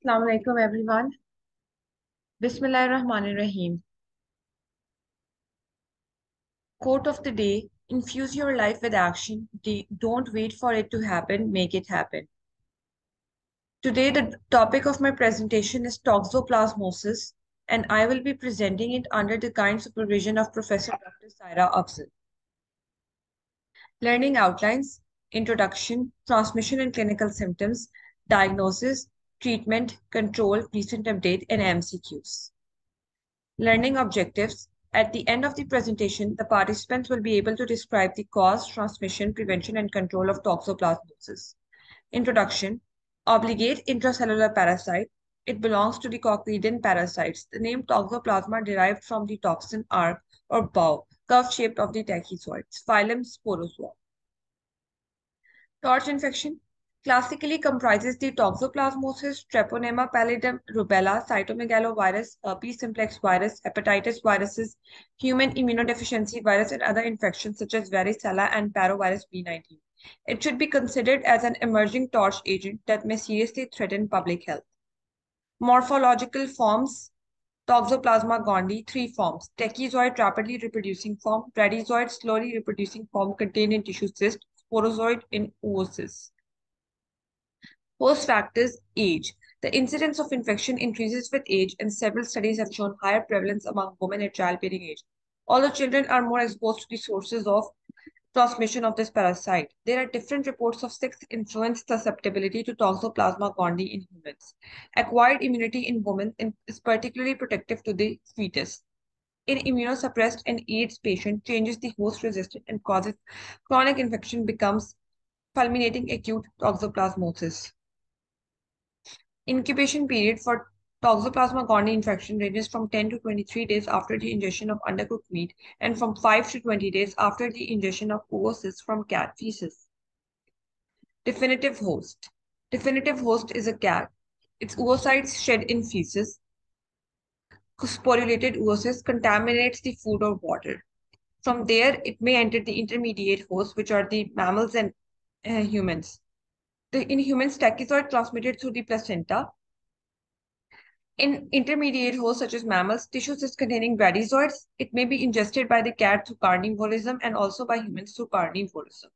Assalamu alaikum everyone. Bismillahirrahmanirrahim. Quote of the day: infuse your life with action. Don't wait for it to happen, make it happen. Today, the topic of my presentation is toxoplasmosis, and I will be presenting it under the kind supervision of Professor Dr. Saira Afzal. Learning outlines, introduction, transmission and clinical symptoms, diagnosis, treatment, control, recent update, and MCQs. Learning objectives. At the end of the presentation, the participants will be able to describe the cause, transmission, prevention, and control of toxoplasmosis. Introduction. Obligate intracellular parasite. It belongs to the coccidian parasites. The name toxoplasma derived from the toxin arc or bow, curve-shaped of the tachyzoids. Phylum Sporozoa. Torch infection classically comprises the toxoplasmosis, treponema pallidum, rubella, cytomegalovirus, herpes simplex virus, hepatitis viruses, human immunodeficiency virus, and other infections such as varicella and parvovirus B19. It should be considered as an emerging torch agent that may seriously threaten public health. Morphological forms. Toxoplasma gondii, three forms: tachyzoid, rapidly reproducing form; bradyzoid, slowly reproducing form contained in tissue cyst; sporozoid in oocyst. Host factors. Age. The incidence of infection increases with age, and several studies have shown higher prevalence among women at childbearing age. Although children are more exposed to the sources of transmission of this parasite, there are different reports of sex influenced susceptibility to Toxoplasma gondii in humans. Acquired immunity in women is particularly protective to the fetus. In immunosuppressed and AIDS patient, changes the host resistant and causes chronic infection, becomes fulminating acute toxoplasmosis. Incubation period for Toxoplasma gondii infection ranges from 10 to 23 days after the ingestion of undercooked meat and from 5 to 20 days after the ingestion of oocysts from cat feces. Definitive host. Definitive host is a cat. Its oocytes shed in feces. Sporulated oocyst contaminates the food or water. From there, it may enter the intermediate host, which are the mammals and humans. In humans, tachyzoid transmitted through the placenta. In intermediate hosts such as mammals, tissue cysts containing bradyzoids, it may be ingested by the cat through carnivorism and also by humans through carnivorism.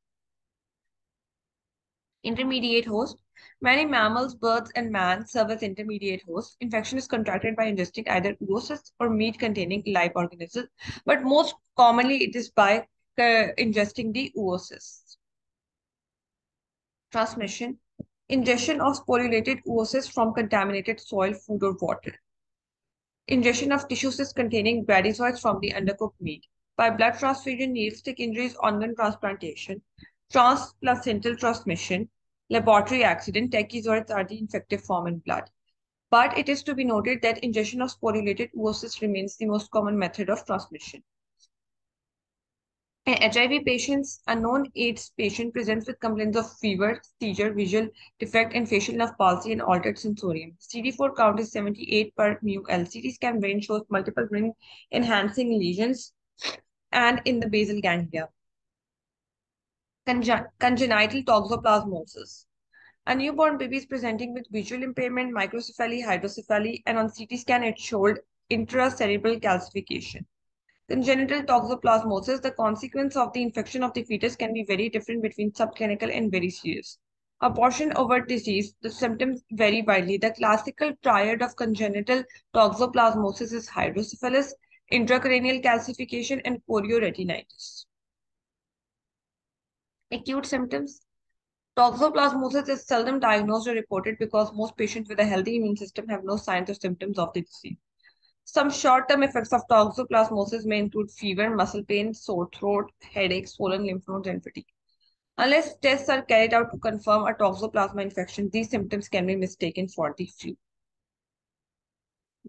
Intermediate host. Many mammals, birds, and man serve as intermediate hosts. Infection is contracted by ingesting either oocysts or meat containing live organisms, but most commonly it is by ingesting the oocysts. Transmission. Ingestion of sporulated oocysts from contaminated soil, food, or water. Ingestion of tissue cysts containing bradyzoids from the undercooked meat. By blood transfusion, needle stick injuries, organ transplantation. Transplacental transmission. Laboratory accident. Tachyzoids are the infective form in blood. But it is to be noted that ingestion of sporulated oocysts remains the most common method of transmission. In HIV patients, a known AIDS patient presents with complaints of fever, seizure, visual defect, and facial nerve palsy and altered sensorium. CD4 count is 78 per μl. CT scan brain shows multiple brain enhancing lesions and in the basal ganglia. Congenital toxoplasmosis. A newborn baby is presenting with visual impairment, microcephaly, hydrocephaly, and on CT scan it showed intracerebral calcification. Congenital toxoplasmosis, the consequence of the infection of the fetus can be very different between subclinical and very serious. Abortion over disease, the symptoms vary widely. The classical triad of congenital toxoplasmosis is hydrocephalus, intracranial calcification, and chorioretinitis. Acute symptoms. Toxoplasmosis is seldom diagnosed or reported because most patients with a healthy immune system have no signs or symptoms of the disease. Some short-term effects of toxoplasmosis may include fever, muscle pain, sore throat, headache, swollen lymph nodes, and fatigue. Unless tests are carried out to confirm a toxoplasma infection, these symptoms can be mistaken for the flu.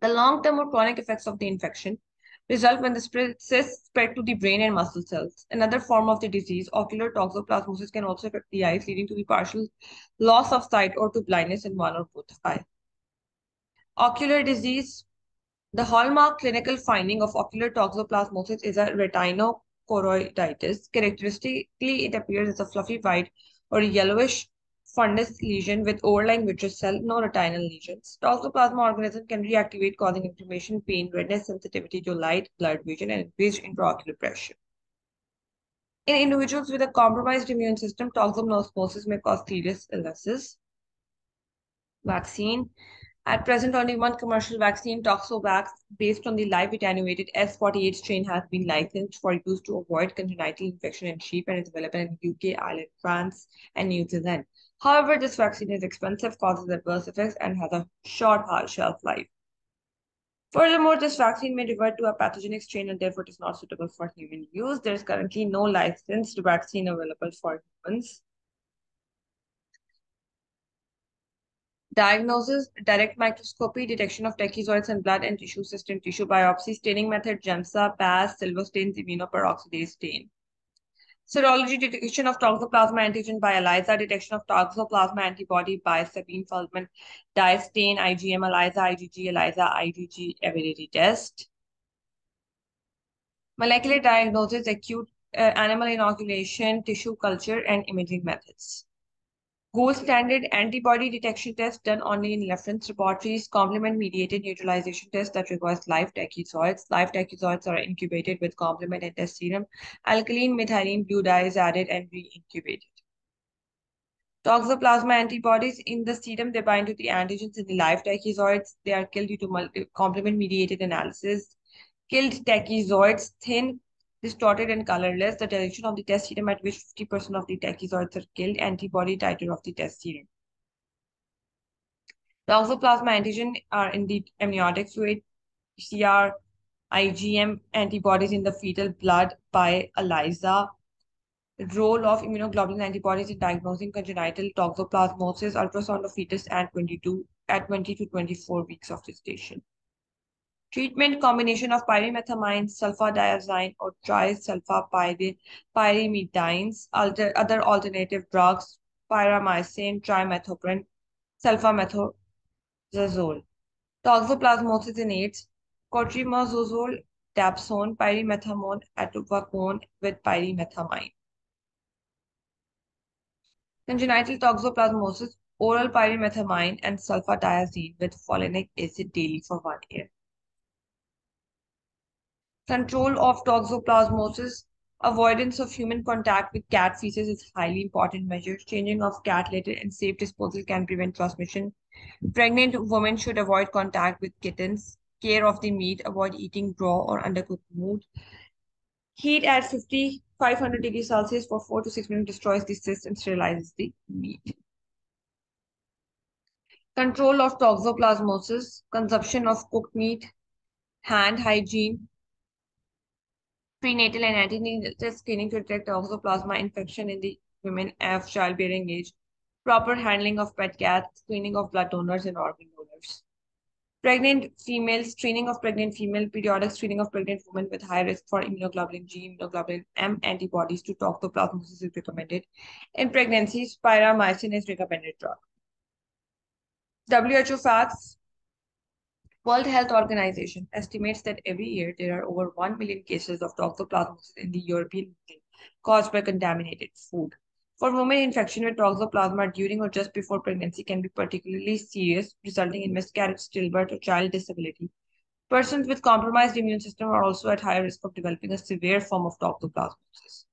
The long-term or chronic effects of the infection result when the cysts spread to the brain and muscle cells. Another form of the disease, ocular toxoplasmosis, can also affect the eyes, leading to the partial loss of sight or to blindness in one or both eye. Ocular disease. The hallmark clinical finding of ocular toxoplasmosis is a retinochoroiditis. Characteristically, it appears as a fluffy white or yellowish fundus lesion with overlying vitreous cell, no retinal lesions. Toxoplasma organism can reactivate, causing inflammation, pain, redness, sensitivity to light, blurred vision, and increased intraocular pressure. In individuals with a compromised immune system, toxoplasmosis may cause serious illnesses. Vaccine. At present, only one commercial vaccine, Toxovax, based on the live attenuated S48 strain, has been licensed for use to avoid congenital infection in sheep and is available in UK, Ireland, France, and New Zealand. However, this vaccine is expensive, causes adverse effects, and has a short shelf life. Furthermore, this vaccine may revert to a pathogenic strain and therefore is not suitable for human use. There is currently no licensed vaccine available for humans. Diagnosis, direct microscopy, detection of tachyzoids and blood and tissue system, tissue biopsy, staining method, GEMSA, PAS, silver stains, immunoperoxidase stain. Serology, detection of toxoplasma antigen by ELISA, detection of toxoplasma antibody by Sabine-Feldman dye stain, IgM, ELISA, IgG avidity test. Molecular diagnosis, acute animal inoculation, tissue culture, and imaging methods. Gold standard antibody detection test done only in reference laboratories, complement-mediated neutralization test that requires live tachyzoids. Live tachyzoids are incubated with complement and test serum. Alkaline methylene blue dye is added and re-incubated. Toxoplasma antibodies in the serum, they bind to the antigens in the live tachyzoids. They are killed due to complement-mediated analysis. Killed tachyzoids, thin, distorted, and colorless. The direction of the test serum at which 50% of the tachyzoids are killed. Antibody titer of the test serum. Toxoplasma antigen are in the amniotic fluid. PCR, IgM antibodies in the fetal blood by ELISA. The role of immunoglobulin antibodies in diagnosing congenital toxoplasmosis, ultrasound of fetus at 20 to 24 weeks of gestation. Treatment, combination of pyrimethamine, sulfadiazine, or trisulfapyrimidines, other alternative drugs, pyramycin, trimethoprim, sulfamethoxazole. Toxoplasmosis in AIDS, cotrimazole, dapsone, pyrimethamone, atopacone with pyrimethamine. Congenital toxoplasmosis, oral pyrimethamine and sulfadiazine with folinic acid daily for 1 year. Control of toxoplasmosis, avoidance of human contact with cat feces is highly important measure. Changing of cat litter and safe disposal can prevent transmission. Pregnant women should avoid contact with kittens. Care of the meat, avoid eating raw or undercooked meat. Heat at 500 degrees Celsius for 4 to 6 minutes destroys the cyst and sterilizes the meat. Control of toxoplasmosis, consumption of cooked meat, hand hygiene, prenatal and antenatal screening to detect toxoplasma infection in the women of childbearing age, proper handling of pet cats, screening of blood donors and organ donors. Pregnant females, screening of pregnant female, periodic screening of pregnant women with high risk for immunoglobulin G, immunoglobulin M antibodies to toxoplasmosis is recommended. In pregnancies, pyramycin is recommended drug. WHO facts. World Health Organization estimates that every year there are over 1 million cases of toxoplasmosis in the European Union caused by contaminated food. For women, infection with toxoplasma during or just before pregnancy can be particularly serious, resulting in miscarriage, stillbirth, or child disability. Persons with compromised immune system are also at higher risk of developing a severe form of toxoplasmosis.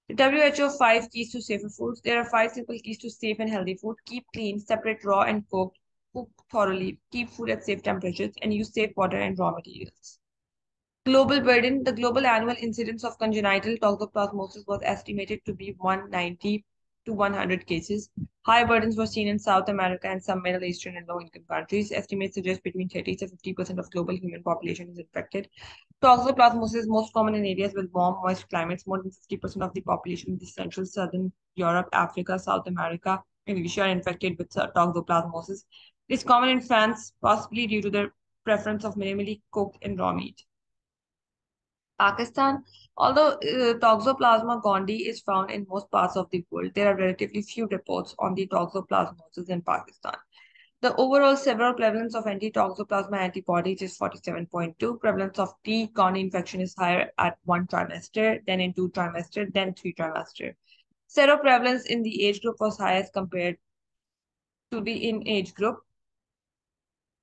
The WHO 5 keys to safer foods. There are 5 simple keys to safe and healthy food. Keep clean, separate raw and cooked. Cook thoroughly, keep food at safe temperatures, and use safe water and raw materials. Global burden. The global annual incidence of congenital toxoplasmosis was estimated to be 190 to 100 cases. High burdens were seen in South America and some Middle Eastern and low-income countries. Estimates suggest between 30 to 50% of global human population is infected. Toxoplasmosis is most common in areas with warm, moist climates. More than 50% of the population in the Central, Southern Europe, Africa, South America, and Asia are infected with toxoplasmosis. It is common in France, possibly due to the preference of minimally cooked and raw meat. Pakistan, although Toxoplasma gondii is found in most parts of the world, there are relatively few reports on the toxoplasmosis in Pakistan. The overall severe prevalence of anti-toxoplasma antibodies is 47.2. Prevalence of T. coni infection is higher at 1 trimester, then in 2 trimester, then 3 trimester. Seroprevalence in the age group was highest compared to be in age group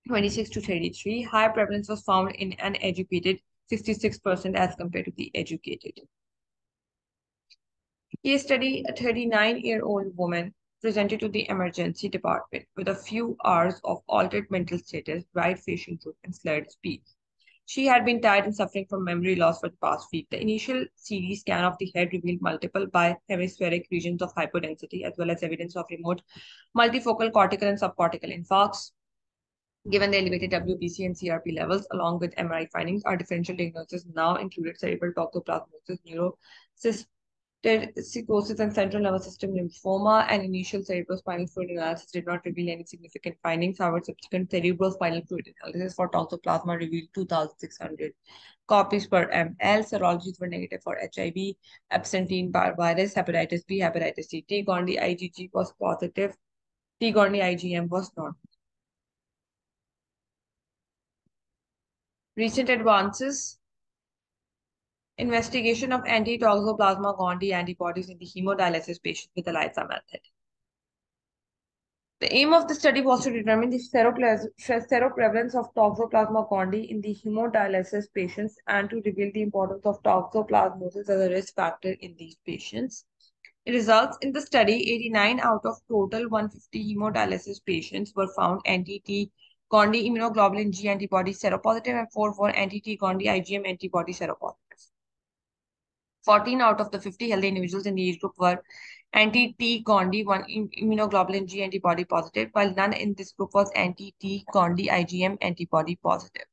26 to 33. High prevalence was found in uneducated, 66% as compared to the educated. Case study: a 39-year-old woman presented to the emergency department with a few hours of altered mental status, bright facial droop, and slurred speech. She had been tired and suffering from memory loss for the past week. The initial CT scan of the head revealed multiple bihemispheric regions of hypodensity, as well as evidence of remote multifocal cortical and subcortical infarcts. Given the elevated WBC and CRP levels, along with MRI findings, our differential diagnosis now included cerebral toxoplasmosis, psychosis, and central nervous system lymphoma. And initial cerebrospinal fluid analysis did not reveal any significant findings. However, subsequent cerebrospinal fluid analysis for toxoplasma revealed 2,600 copies per ml. Serologies were negative for HIV, Epstein virus, hepatitis B, hepatitis C. T-Gondi IgG was positive. T-Gondi IgM was not. Recent advances: investigation of anti-toxoplasma gondii antibodies in the hemodialysis patients with the ELISA method. The aim of the study was to determine the seroprevalence of toxoplasma gondii in the hemodialysis patients and to reveal the importance of toxoplasmosis as a risk factor in these patients. Results: in the study, 89 out of total 150 hemodialysis patients were found anti-T Gondi immunoglobulin G antibody seropositive and 4 were anti-T Gondi IgM antibody seropositive. 14 out of the 50 healthy individuals in the age group were anti-T Gondi 1 immunoglobulin G antibody positive, while none in this group was anti-T Gondi IgM antibody positive.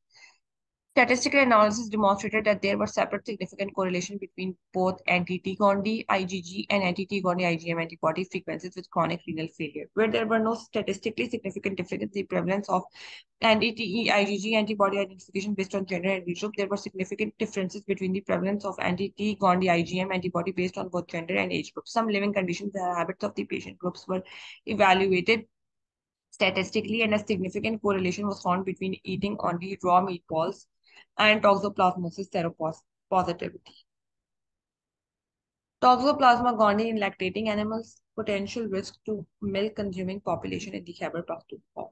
Statistical analysis demonstrated that there were separate significant correlation between both anti-T Gondi IgG and anti-T Gondi IgM antibody frequencies with chronic renal failure. Where there were no statistically significant differences in the prevalence of anti-T IgG antibody identification based on gender and age group, there were significant differences between the prevalence of anti-T Gondi IgM antibody based on both gender and age group. Some living conditions and habits of the patient groups were evaluated statistically, and a significant correlation was found between eating only raw meatballs and toxoplasmosis seropositivity. Toxoplasma gondii in lactating animals, potential risk to milk-consuming population in the Khyber Pakhtunkhwa.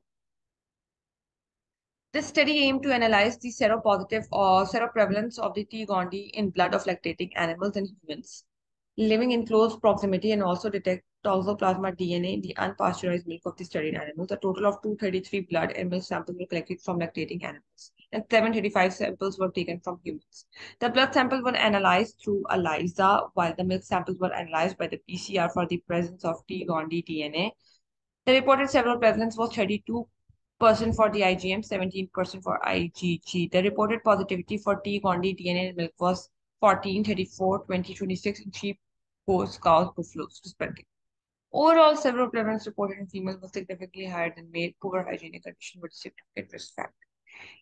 This study aimed to analyze the seropositive or seroprevalence of the T. gondii in blood of lactating animals and humans living in close proximity and also detect toxoplasma DNA in the unpasteurized milk of the studied animals. A total of 233 blood and milk samples were collected from lactating animals, and 735 samples were taken from humans. The blood samples were analyzed through ELISA, while the milk samples were analyzed by the PCR for the presence of T. gondii DNA. The reported several prevalence was 32% for the IgM, 17% for IgG. The reported positivity for T. gondii DNA in milk was 14, 34, 20, 26 in sheep, goats, cows, buffaloes, respectively. Overall, several prevalence reported in females was significantly higher than male. Poor hygienic condition was a significant risk factor.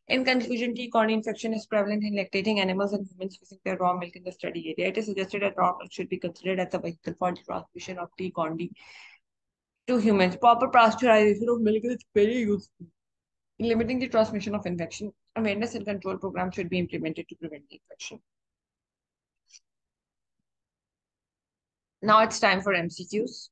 In conclusion, T. gondii infection is prevalent in lactating animals and humans using their raw milk in the study area. It is suggested that raw milk should be considered as a vehicle for the transmission of T. gondii to humans. Proper pasteurization of milk is very useful in limiting the transmission of infection. Awareness and control programs should be implemented to prevent the infection. Now it's time for MCQs.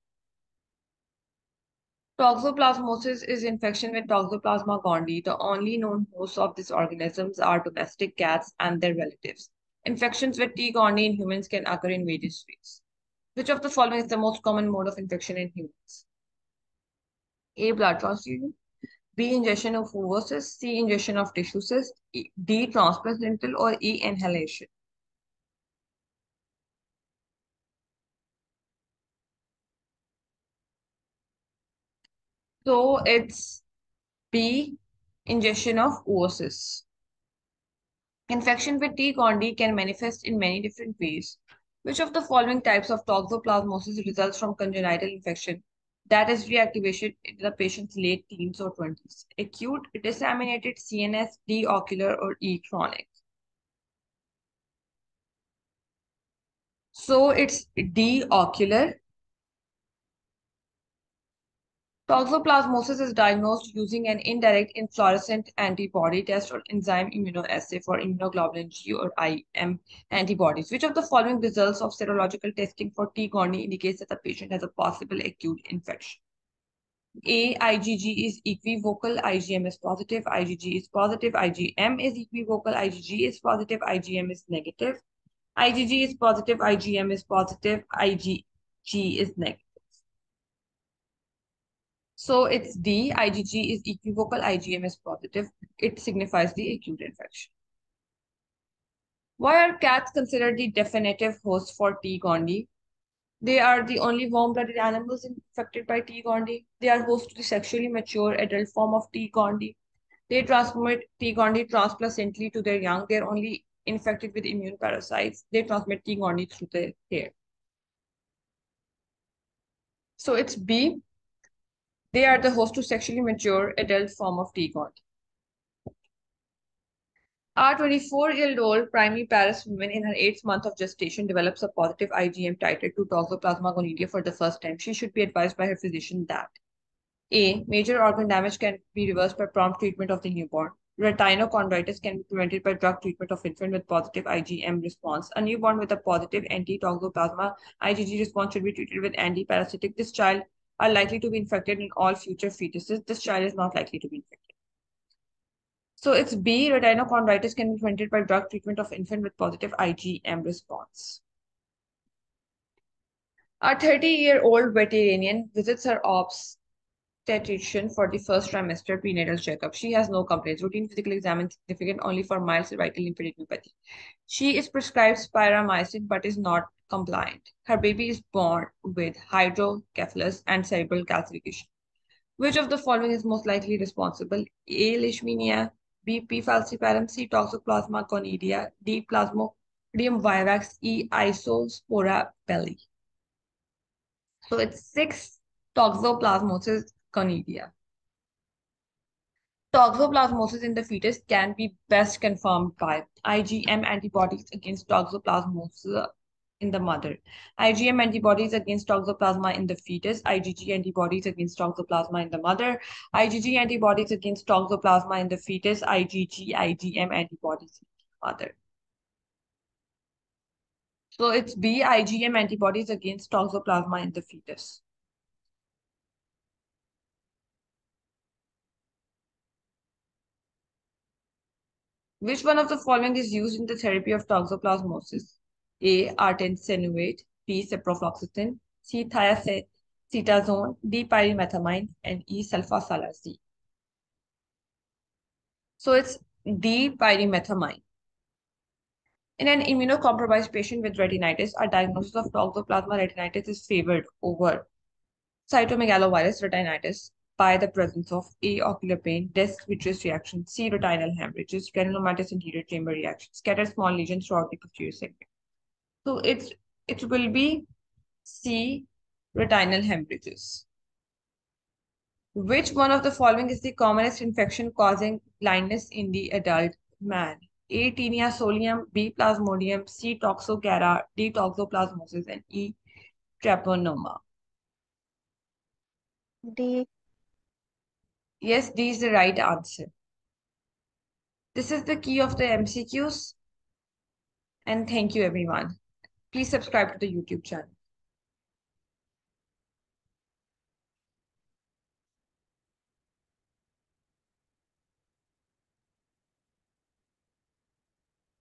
Toxoplasmosis is infection with Toxoplasma gondii. The only known hosts of these organisms are domestic cats and their relatives. Infections with T. gondii in humans can occur in various ways. Which of the following is the most common mode of infection in humans? A. Blood transfusion. B. Ingestion of oocysts. C. Ingestion of tissue cysts. D. Transplacental, or E. Inhalation. So it's B. Ingestion of oocysts. Infection with T. gondii can manifest in many different ways. Which of the following types of toxoplasmosis results from congenital infection that is reactivation in the patient's late teens or 20s? Acute, disseminated, CNS, D. Ocular, or E. Chronic? So it's D. Ocular. Toxoplasmosis is diagnosed using an indirect inflorescent antibody test or enzyme immunoassay for immunoglobulin G or IM antibodies. Which of the following results of serological testing for T. gondii indicates that the patient has a possible acute infection? A, IgG is equivocal, IgM is positive, IgG is positive, IgM is equivocal, IgG is positive, IgM is negative. IgG is positive, IgM is positive, IgG is negative. So it's D, IgG is equivocal, IgM is positive. It signifies the acute infection. Why are cats considered the definitive host for T. gondii? They are the only warm-blooded animals infected by T. gondii. They are host to the sexually mature adult form of T. gondii. They transmit T. gondii transplacentally to their young. They're only infected with immune parasites. They transmit T. gondii through their hair. So it's B. They are the host to sexually mature adult form of T. gondii. Our 24-year-old primary Paris woman in her 8th month of gestation develops a positive IgM titer to toxoplasma gonidea for the first time. She should be advised by her physician that A. Major organ damage can be reversed by prompt treatment of the newborn. Retinochondritis can be prevented by drug treatment of infant with positive IgM response. A newborn with a positive anti-toxoplasma IgG response should be treated with anti-parasitic. This child are likely to be infected in all future fetuses. This child is not likely to be infected. So it's B. Retinochondritis can be prevented by drug treatment of infant with positive IgM response. A 30-year-old veterinarian visits her obstetrician for the first trimester prenatal checkup. She has no complaints. Routine physical exam is significant only for mild cervical lymphadenopathy. She is prescribed spiramycin but is not compliant. Her baby is born with hydrocephalus and cerebral calcification. Which of the following is most likely responsible? A. Leishmania, B. P. falciparum, C. Toxoplasma gonidea, D. Plasmodium vivax, E. Isospora belli. So it's 6, Toxoplasmosis gonidea. Toxoplasmosis in the fetus can be best confirmed by IgM antibodies against toxoplasmosis in the mother, IgM antibodies against toxoplasma in the fetus, IgG antibodies against toxoplasma in the mother, IgG antibodies against toxoplasma in the fetus, IgM antibodies in the mother. So it's B, IgM antibodies against toxoplasma in the fetus. Which one of the following is used in the therapy of toxoplasmosis? A. Artesunate, B. Ciprofloxacin, C. Thiacetazone, D. Pyrimethamine, and E. Sulfasalazine. So it's D. Pyrimethamine. In an immunocompromised patient with retinitis, a diagnosis of toxoplasma retinitis is favored over cytomegalovirus retinitis by the presence of A. Ocular pain, disc vitreous reaction, C. Retinal hemorrhages, granulomatous anterior chamber reaction, scattered small lesions throughout the posterior segment. So it will be C. Retinal hemorrhages. Which one of the following is the commonest infection causing blindness in the adult man? A. Tinea solium, B. Plasmodium, C. Toxocara, D. Toxoplasmosis, and E. Treponema. D. Yes, D is the right answer. This is the key of the MCQs. And thank you, everyone. Please subscribe to the YouTube channel.